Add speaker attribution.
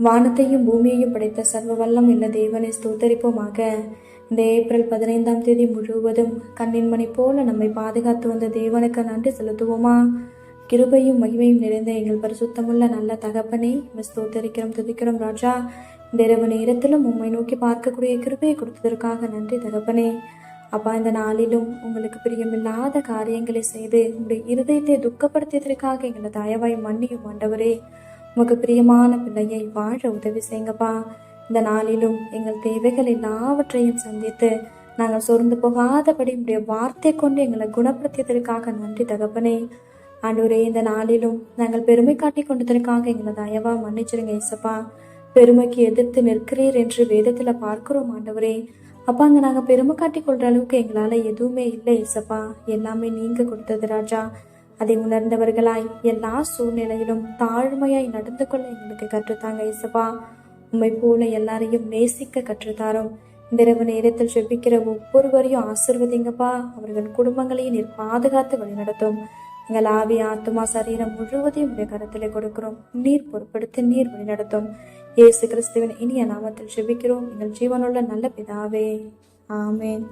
Speaker 1: வானத்தையும் பூமியையும் படைத்த சர்வ வல்லம் உள்ள தேவனை ஸ்தோத்தரிப்போமாக. இந்த ஏப்ரல் 15ஆம் தேதி முழுவதும் கண்ணின் மணி போல நம்மை பாதுகாத்து வந்த தேவனுக்கு நன்றி செலுத்துவோமா? கிருபையும் மகிமையும் நிறைந்த எங்கள் பரிசுத்தமுள்ள நல்ல தகப்பனை ஸ்தோத்தரிக்கிறோம், துதிக்கிறோம் ராஜா. இந்த இரவு நேரத்திலும் உம்மை நோக்கி பார்க்கக்கூடிய கிருபையை கொடுத்ததற்காக நன்றி தகப்பனே. அப்பா, இந்த நாளிலும் உங்களுக்கு பிரியமில்லாத காரியங்களை செய்து உங்களுடைய இருதயத்தை துக்கப்படுத்தியதற்காக எங்களை தயவாய் மன்னியும் ஆண்டவரே. உமக்கு பிரியமான பிள்ளையை வாழ உதவி செய்யுங்கப்பா. இந்த நாளிலும் எங்கள் தேவைகள் எல்லாவற்றையும் சந்தித்து நாங்கள் சொர்ந்து போகாதபடி உடைய வார்த்தை கொண்டு எங்களை குணப்படுத்தியதற்காக நன்றி தகப்பனே. ஆண்டவரே, இந்த நாளிலும் நாங்கள் பெருமை காட்டி கொண்டதற்காக எங்களை தயவா மன்னிச்சிருங்க ஏசப்பா. பெருமைக்கு எதிர்த்து நிற்கிறீர் என்று வேதத்துல பார்க்கிறோம் ஆண்டவரே. அப்பா, அங்க நாங்க பெருமை காட்டி கொள்ற அளவுக்கு எங்களால எதுவுமே இல்லை ஏசப்பா. எல்லாமே நீங்க கொடுத்தது ராஜா. அதை உணர்ந்தவர்களாய் எல்லா சூழ்நிலையிலும் தாழ்மையாய் நடந்து கொள்ள எங்களுக்கு கற்றுத்தாங்க ஏசப்பா. உண்மை போல எல்லாரையும் நேசிக்க கற்றுத்தாரோம். இந்த இரவு நேரத்தில் செபிக்கிற ஒவ்வொருவரையும் ஆசிர்வதிங்கப்பா. அவர்கள் குடும்பங்களையும் நீர் பாதுகாத்து வழிநடத்தும். எங்கள் ஆவி, ஆத்மா, சரீரம் முழுவதையும் உடைய கருத்திலே கொடுக்கிறோம். நீர் பொறுப்படுத்தி நீர் வழிநடத்தும். இயேசு கிறிஸ்துவின் இனிய நாமத்தில் செபிக்கிறோம் எங்கள் ஜீவனுள்ள நல்ல பிதாவே, ஆமேன்.